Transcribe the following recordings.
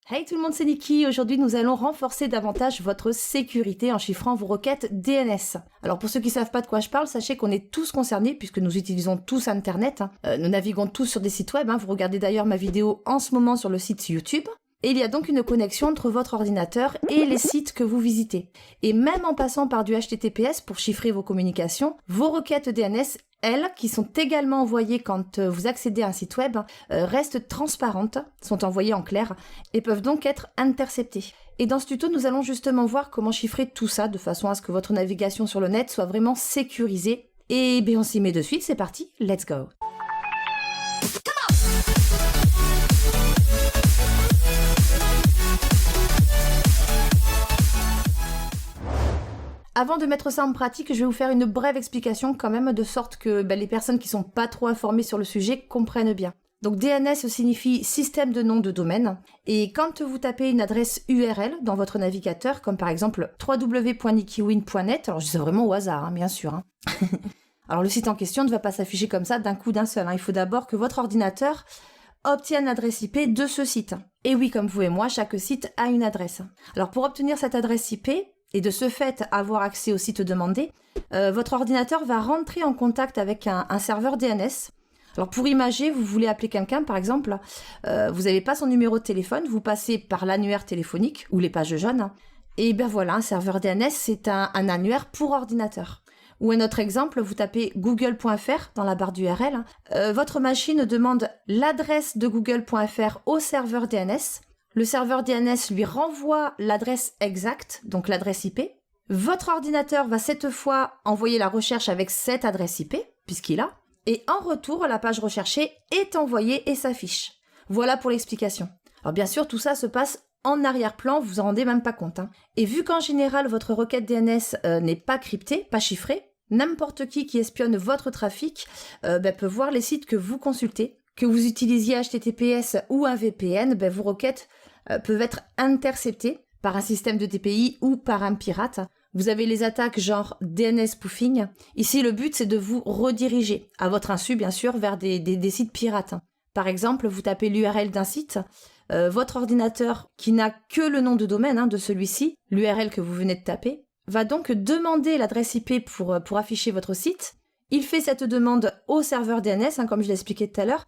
Hey tout le monde, c'est Niki. Aujourd'hui, nous allons renforcer davantage votre sécurité en chiffrant vos requêtes DNS. Alors pour ceux qui ne savent pas de quoi je parle, sachez qu'on est tous concernés puisque nous utilisons tous Internet. Nous naviguons tous sur des sites web. Vous regardez d'ailleurs ma vidéo en ce moment sur le site YouTube. Et il y a donc une connexion entre votre ordinateur et les sites que vous visitez. Et même en passant par du HTTPS pour chiffrer vos communications, vos requêtes DNS, elles, qui sont également envoyées quand vous accédez à un site web, restent transparentes, sont envoyées en clair et peuvent donc être interceptées. Et dans ce tuto, nous allons justement voir comment chiffrer tout ça de façon à ce que votre navigation sur le net soit vraiment sécurisée. Et bien on s'y met de suite, c'est parti, let's go! Avant de mettre ça en pratique, je vais vous faire une brève explication quand même, de sorte que les personnes qui sont pas trop informées sur le sujet comprennent bien. Donc DNS signifie système de nom de domaine, et quand vous tapez une adresse URL dans votre navigateur, comme par exemple www.nikiwin.net, alors je dis ça vraiment au hasard, bien sûr. Alors le site en question ne va pas s'afficher comme ça d'un coup d'un seul. Il faut d'abord que votre ordinateur obtienne l'adresse IP de ce site. Et oui, comme vous et moi, chaque site a une adresse. Alors pour obtenir cette adresse IP, et de ce fait avoir accès au site demandé, votre ordinateur va rentrer en contact avec un serveur DNS. Alors pour imager, vous voulez appeler quelqu'un par exemple, vous n'avez pas son numéro de téléphone, vous passez par l'annuaire téléphonique ou les pages jaunes, et bien voilà, un serveur DNS c'est un annuaire pour ordinateur. Ou un autre exemple, vous tapez google.fr dans la barre d'URL, votre machine demande l'adresse de google.fr au serveur DNS. Le serveur DNS lui renvoie l'adresse exacte, donc l'adresse IP. Votre ordinateur va cette fois envoyer la recherche avec cette adresse IP, puisqu'il a. Et en retour, la page recherchée est envoyée et s'affiche. Voilà pour l'explication. Alors bien sûr, tout ça se passe en arrière-plan, vous vous en rendez même pas compte. Et vu qu'en général, votre requête DNS n'est pas cryptée, pas chiffrée, n'importe qui espionne votre trafic peut voir les sites que vous consultez. Que vous utilisiez HTTPS ou un VPN, vos requêtes peuvent être interceptées par un système de TPI ou par un pirate. Vous avez les attaques genre DNS spoofing. Ici, le but, c'est de vous rediriger, à votre insu, bien sûr, vers des sites pirates. Par exemple, vous tapez l'URL d'un site, votre ordinateur, qui n'a que le nom de domaine de celui-ci, l'URL que vous venez de taper, va donc demander l'adresse IP pour afficher votre site. Il fait cette demande au serveur DNS, comme je l'ai expliqué tout à l'heure,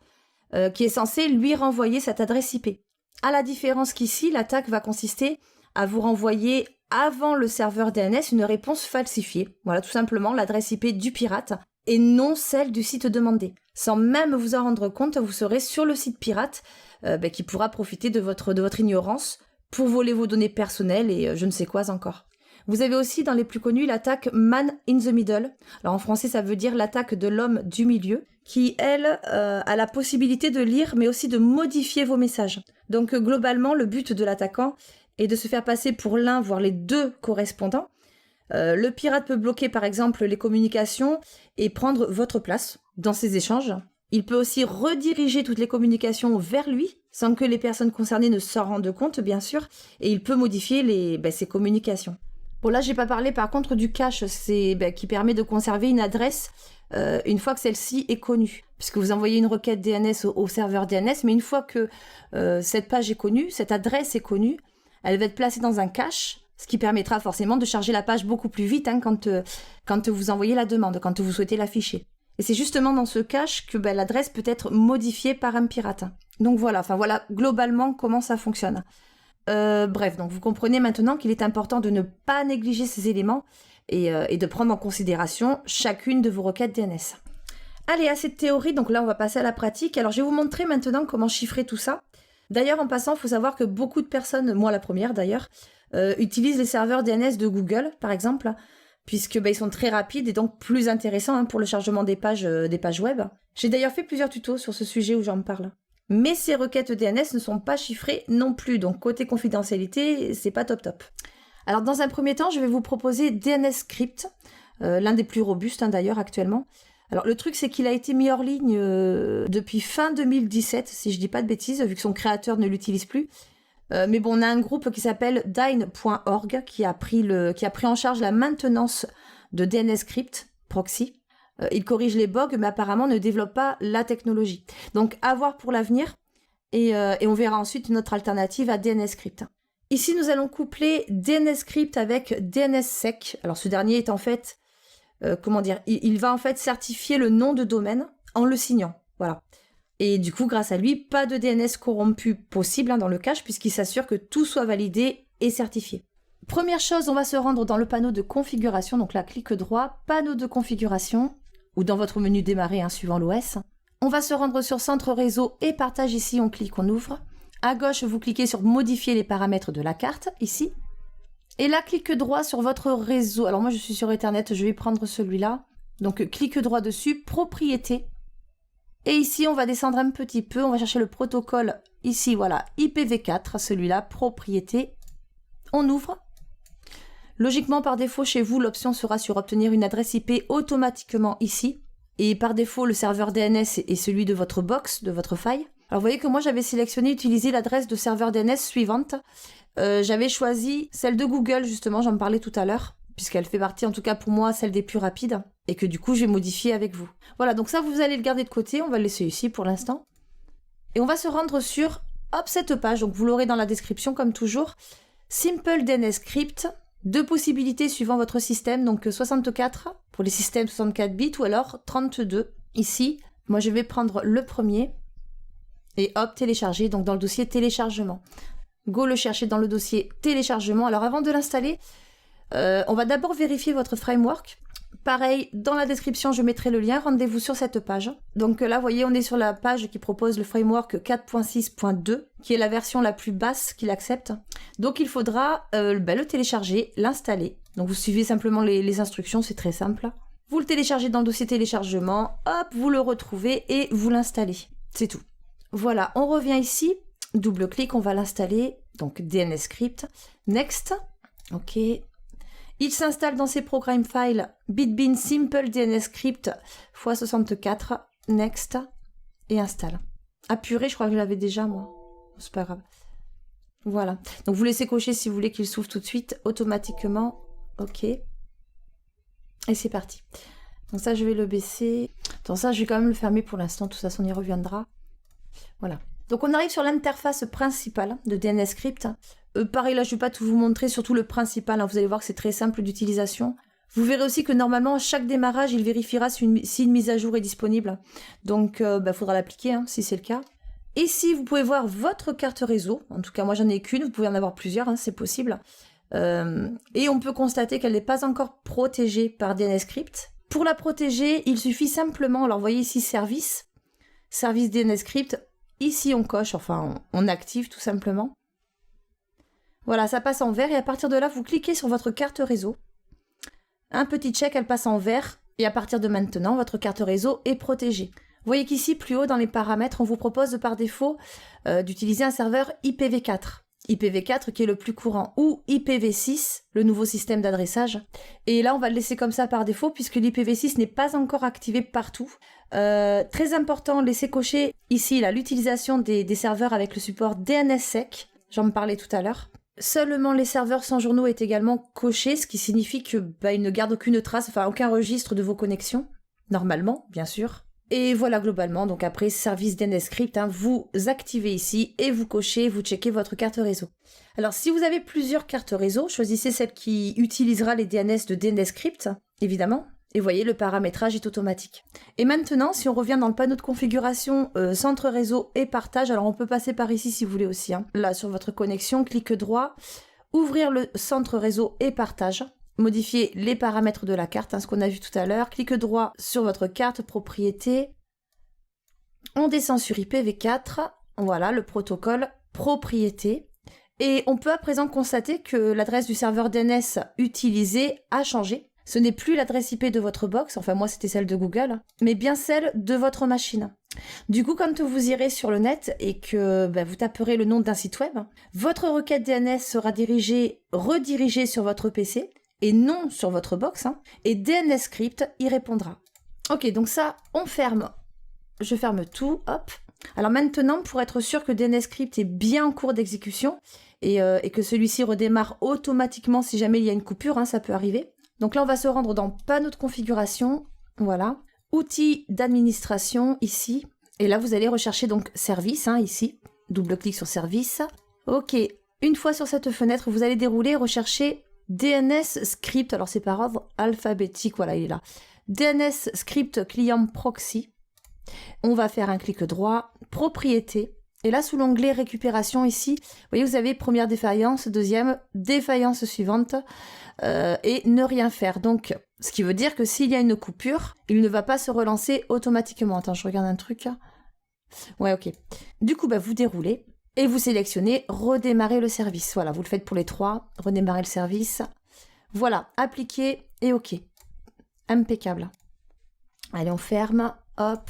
qui est censé lui renvoyer cette adresse IP. À la différence qu'ici, l'attaque va consister à vous renvoyer avant le serveur DNS une réponse falsifiée. Voilà, tout simplement l'adresse IP du pirate et non celle du site demandé. Sans même vous en rendre compte, vous serez sur le site pirate qui pourra profiter de votre ignorance pour voler vos données personnelles et je ne sais quoi encore. Vous avez aussi dans les plus connus l'attaque Man in the Middle. Alors en français ça veut dire l'attaque de l'homme du milieu, qui elle a la possibilité de lire mais aussi de modifier vos messages. Donc globalement le but de l'attaquant est de se faire passer pour l'un voire les deux correspondants. Le pirate peut bloquer par exemple les communications et prendre votre place dans ces échanges. Il peut aussi rediriger toutes les communications vers lui sans que les personnes concernées ne s'en rendent compte bien sûr, et il peut modifier ces communications. Bon là j'ai pas parlé par contre du cache, qui permet de conserver une adresse une fois que celle-ci est connue. Puisque vous envoyez une requête DNS au serveur DNS, mais une fois que cette page est connue, cette adresse est connue, elle va être placée dans un cache, ce qui permettra forcément de charger la page beaucoup plus vite quand vous envoyez la demande, quand vous souhaitez l'afficher. Et c'est justement dans ce cache que l'adresse peut être modifiée par un pirate. Donc voilà globalement comment ça fonctionne. Bref, donc vous comprenez maintenant qu'il est important de ne pas négliger ces éléments et de prendre en considération chacune de vos requêtes DNS. Allez, assez de théorie, donc là on va passer à la pratique. Alors je vais vous montrer maintenant comment chiffrer tout ça. D'ailleurs, en passant, il faut savoir que beaucoup de personnes, moi la première d'ailleurs, utilisent les serveurs DNS de Google, par exemple, puisque ils sont très rapides et donc plus intéressants pour le chargement des pages web. J'ai d'ailleurs fait plusieurs tutos sur ce sujet où j'en parle. Mais ces requêtes DNS ne sont pas chiffrées non plus, donc côté confidentialité, c'est pas top. Alors dans un premier temps, je vais vous proposer DNSCrypt, l'un des plus robustes d'ailleurs actuellement. Alors le truc c'est qu'il a été mis hors ligne depuis fin 2017, si je dis pas de bêtises, vu que son créateur ne l'utilise plus. Mais bon, on a un groupe qui s'appelle Dyn.org qui a pris en charge la maintenance de DNSCrypt proxy. Il corrige les bugs, mais apparemment ne développe pas la technologie. Donc à voir pour l'avenir. et on verra ensuite une autre alternative à DNSCrypt. Ici, nous allons coupler DNSCrypt avec DNSSEC. Alors, ce dernier est en fait, il va en fait certifier le nom de domaine en le signant. Voilà. Et du coup, grâce à lui, pas de DNS corrompu possible dans le cache, puisqu'il s'assure que tout soit validé et certifié. Première chose, on va se rendre dans le panneau de configuration. Donc là, clic droit, panneau de configuration, ou dans votre menu démarrer, suivant l'OS. On va se rendre sur centre réseau et partage. Ici, on clique, on ouvre. À gauche, vous cliquez sur modifier les paramètres de la carte, ici. Et là, clic droit sur votre réseau. Alors moi, je suis sur Ethernet, je vais prendre celui-là. Donc, clic droit dessus, propriété. Et ici, on va descendre un petit peu, on va chercher le protocole, ici, voilà, IPv4, celui-là, propriété. On ouvre. Logiquement, par défaut, chez vous, l'option sera sur obtenir une adresse IP automatiquement ici. Et par défaut, le serveur DNS est celui de votre box, de votre faille. Alors, vous voyez que moi, j'avais sélectionné utiliser l'adresse de serveur DNS suivante. J'avais choisi celle de Google, justement, j'en parlais tout à l'heure, puisqu'elle fait partie, en tout cas pour moi, celle des plus rapides, et que du coup, je vais modifier avec vous. Voilà, donc ça, vous allez le garder de côté, on va le laisser ici pour l'instant. Et on va se rendre sur, hop, cette page, donc vous l'aurez dans la description, comme toujours. Simple DNSCrypt, 2 possibilités suivant votre système, donc 64 pour les systèmes 64 bits, ou alors 32 ici. Moi, je vais prendre le premier, et hop, télécharger, donc dans le dossier téléchargement. Go le chercher dans le dossier téléchargement. Alors avant de l'installer, on va d'abord vérifier votre framework. Pareil, dans la description, je mettrai le lien. Rendez-vous sur cette page. Donc là, vous voyez, on est sur la page qui propose le framework 4.6.2, qui est la version la plus basse qu'il accepte. Donc il faudra le télécharger, l'installer. Donc vous suivez simplement les instructions, c'est très simple. Vous le téléchargez dans le dossier téléchargement, hop, vous le retrouvez et vous l'installez. C'est tout. Voilà, on revient ici. Double-clic, on va l'installer. Donc DNSCrypt. Next. OK. Il s'installe dans ses programmes files Bitbean Simple DNSCrypt x64. Next. Et installe. Ah purée, je crois que je l'avais déjà, moi. C'est pas grave. Voilà. Donc vous laissez cocher si vous voulez qu'il s'ouvre tout de suite automatiquement. OK. Et c'est parti. Donc ça, je vais le baisser. Donc ça, je vais quand même le fermer pour l'instant. De toute façon, on y reviendra. Voilà. Donc on arrive sur l'interface principale de DNSCrypt. Pareil, là je ne vais pas tout vous montrer, surtout le principal. Vous allez voir que c'est très simple d'utilisation. Vous verrez aussi que normalement, à chaque démarrage, il vérifiera si une mise à jour est disponible. Donc il faudra l'appliquer si c'est le cas. Ici, vous pouvez voir votre carte réseau. En tout cas, moi j'en ai qu'une, vous pouvez en avoir plusieurs, c'est possible. Et on peut constater qu'elle n'est pas encore protégée par DNSCrypt. Pour la protéger, il suffit simplement, alors vous voyez ici service DNSCrypt. Ici, on coche, enfin, on active tout simplement. Voilà, ça passe en vert et à partir de là, vous cliquez sur votre carte réseau. Un petit check, elle passe en vert et à partir de maintenant, votre carte réseau est protégée. Vous voyez qu'ici, plus haut dans les paramètres, on vous propose par défaut d'utiliser un serveur IPv4. IPv4 qui est le plus courant, ou IPv6, le nouveau système d'adressage. Et là, on va le laisser comme ça par défaut, puisque l'IPv6 n'est pas encore activé partout. Très important, laissez cocher ici l'utilisation des serveurs avec le support DNSSEC, j'en parlais tout à l'heure. Seulement les serveurs sans journaux est également coché, ce qui signifie que ils ne gardent aucune trace, enfin aucun registre de vos connexions, normalement, bien sûr. Et voilà globalement, donc après service DNSCrypt, vous activez ici et vous cochez, vous checkez votre carte réseau. Alors si vous avez plusieurs cartes réseau, choisissez celle qui utilisera les DNS de DNSCrypt, évidemment. Et vous voyez, le paramétrage est automatique. Et maintenant, si on revient dans le panneau de configuration, centre réseau et partage, alors on peut passer par ici si vous voulez aussi. Là, sur votre connexion, clic droit, ouvrir le centre réseau et partage. Modifier les paramètres de la carte, ce qu'on a vu tout à l'heure. Clic droit sur votre carte propriété. On descend sur IPv4. Voilà, le protocole propriété. Et on peut à présent constater que l'adresse du serveur DNS utilisé a changé. Ce n'est plus l'adresse IP de votre box, enfin moi c'était celle de Google, mais bien celle de votre machine. Du coup, quand vous irez sur le net et que vous taperez le nom d'un site web, votre requête DNS sera redirigée sur votre PC et non sur votre box, et DNSCrypt y répondra. Ok, donc ça, on ferme. Je ferme tout, hop. Alors maintenant, pour être sûr que DNSCrypt est bien en cours d'exécution et que celui-ci redémarre automatiquement si jamais il y a une coupure, ça peut arriver. Donc là, on va se rendre dans panneau de configuration, voilà, outils d'administration ici, et là vous allez rechercher donc service ici. double-clic sur service. Ok, une fois sur cette fenêtre, vous allez dérouler et rechercher DNS script, alors c'est par ordre alphabétique, voilà il est là. DNS script client proxy. On va faire un clic droit, propriété. Et là, sous l'onglet récupération ici, vous voyez, vous avez première défaillance, deuxième, défaillance suivante et ne rien faire. Donc, ce qui veut dire que s'il y a une coupure, il ne va pas se relancer automatiquement. Attends, je regarde un truc. Ouais, ok. Du coup, vous déroulez et vous sélectionnez redémarrer le service. Voilà, vous le faites pour les trois, redémarrer le service. Voilà, appliquer et ok. Impeccable. Allez, on ferme, hop.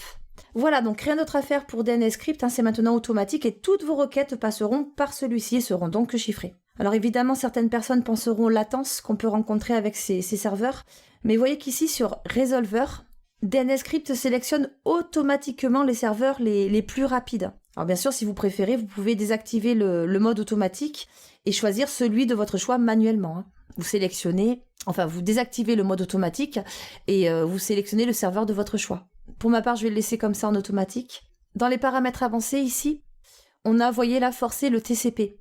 Voilà, donc rien d'autre à faire pour DNS Script, c'est maintenant automatique et toutes vos requêtes passeront par celui-ci et seront donc chiffrées. Alors évidemment, certaines personnes penseront aux latences qu'on peut rencontrer avec ces serveurs, mais vous voyez qu'ici sur Resolver, DNS Script sélectionne automatiquement les serveurs les plus rapides. Alors bien sûr, si vous préférez, vous pouvez désactiver le mode automatique et choisir celui de votre choix manuellement. Vous sélectionnez, vous désactivez le mode automatique et vous sélectionnez le serveur de votre choix. Pour ma part, je vais le laisser comme ça en automatique. Dans les paramètres avancés ici, on a, voyez là, forcé le TCP.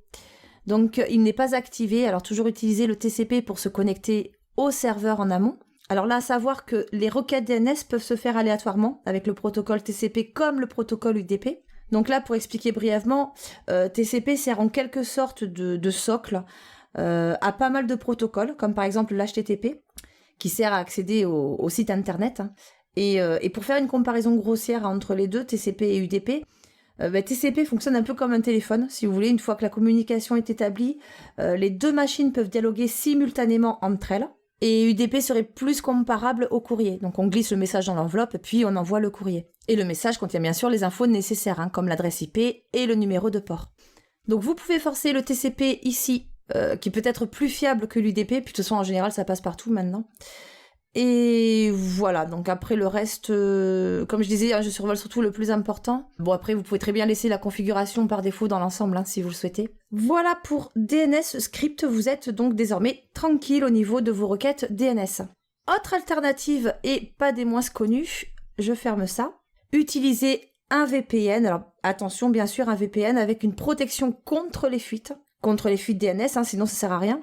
Donc, il n'est pas activé. Alors, toujours utiliser le TCP pour se connecter au serveur en amont. Alors là, à savoir que les requêtes DNS peuvent se faire aléatoirement avec le protocole TCP comme le protocole UDP. Donc là, pour expliquer brièvement, TCP sert en quelque sorte de socle à pas mal de protocoles, comme par exemple l'HTTP, qui sert à accéder au site internet. Et pour faire une comparaison grossière entre les deux, TCP et UDP, TCP fonctionne un peu comme un téléphone, si vous voulez. Une fois que la communication est établie, les deux machines peuvent dialoguer simultanément entre elles. Et UDP serait plus comparable au courrier. Donc on glisse le message dans l'enveloppe, puis on envoie le courrier. Et le message contient bien sûr les infos nécessaires, comme l'adresse IP et le numéro de port. Donc vous pouvez forcer le TCP ici, qui peut être plus fiable que l'UDP, puis de toute façon en général ça passe partout maintenant. Et voilà, donc après le reste, comme je disais, je survole surtout le plus important. Bon, après, vous pouvez très bien laisser la configuration par défaut dans l'ensemble, si vous le souhaitez. Voilà pour DNS Script, vous êtes donc désormais tranquille au niveau de vos requêtes DNS. Autre alternative, et pas des moins connues, je ferme ça. Utilisez un VPN, alors attention, bien sûr, un VPN avec une protection contre les fuites DNS, sinon ça sert à rien.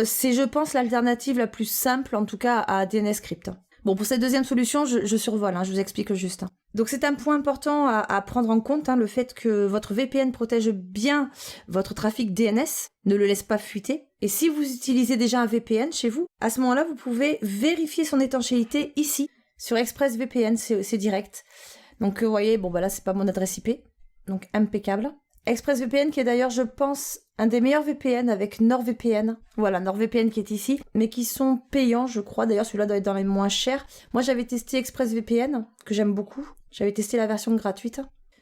C'est, je pense, l'alternative la plus simple, en tout cas, à DNS Script. Bon, pour cette deuxième solution, je survole, je vous explique juste. Donc c'est un point important à prendre en compte, le fait que votre VPN protège bien votre trafic DNS, ne le laisse pas fuiter. Et si vous utilisez déjà un VPN chez vous, à ce moment-là, vous pouvez vérifier son étanchéité ici, sur ExpressVPN, c'est direct. Donc vous voyez, là, c'est pas mon adresse IP, donc impeccable. ExpressVPN qui est d'ailleurs, je pense, un des meilleurs VPN avec NordVPN. Voilà, NordVPN qui est ici, mais qui sont payants, je crois. D'ailleurs, celui-là doit être dans les moins chers. Moi, j'avais testé ExpressVPN, que j'aime beaucoup. J'avais testé la version gratuite.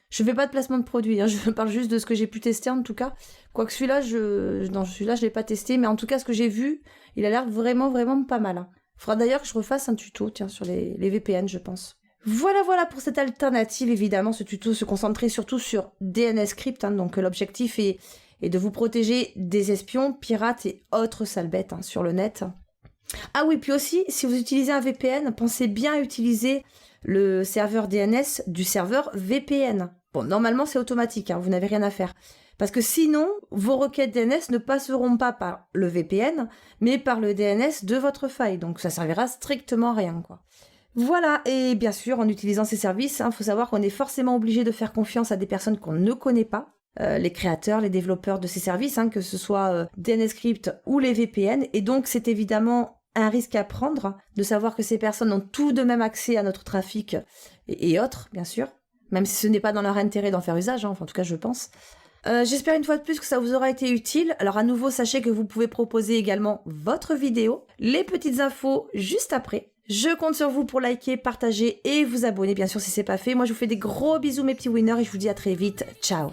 Je fais pas de placement de produit, je parle juste de ce que j'ai pu tester en tout cas. Quoique celui-là, je l'ai pas testé, mais en tout cas, ce que j'ai vu, il a l'air vraiment, vraiment pas mal. Faudra d'ailleurs que je refasse un tuto, sur les VPN, je pense. Voilà pour cette alternative, évidemment, ce tuto se concentrait surtout sur DNS Script, donc l'objectif est de vous protéger des espions, pirates et autres sales bêtes sur le net. Ah oui, puis aussi, si vous utilisez un VPN, pensez bien à utiliser le serveur DNS du serveur VPN. Bon, normalement c'est automatique, vous n'avez rien à faire. Parce que sinon, vos requêtes DNS ne passeront pas par le VPN, mais par le DNS de votre faille, donc ça servira strictement à rien, quoi. Voilà, et bien sûr, en utilisant ces services, faut savoir qu'on est forcément obligé de faire confiance à des personnes qu'on ne connaît pas, les créateurs, les développeurs de ces services, que ce soit DNS Script ou les VPN, et donc c'est évidemment un risque à prendre de savoir que ces personnes ont tout de même accès à notre trafic et autres, bien sûr, même si ce n'est pas dans leur intérêt d'en faire usage, en tout cas je pense. J'espère une fois de plus que ça vous aura été utile. Alors à nouveau, sachez que vous pouvez proposer également votre vidéo, les petites infos juste après. Je compte sur vous pour liker, partager et vous abonner bien sûr si c'est pas fait. Moi je vous fais des gros bisous mes petits winners et je vous dis à très vite. Ciao.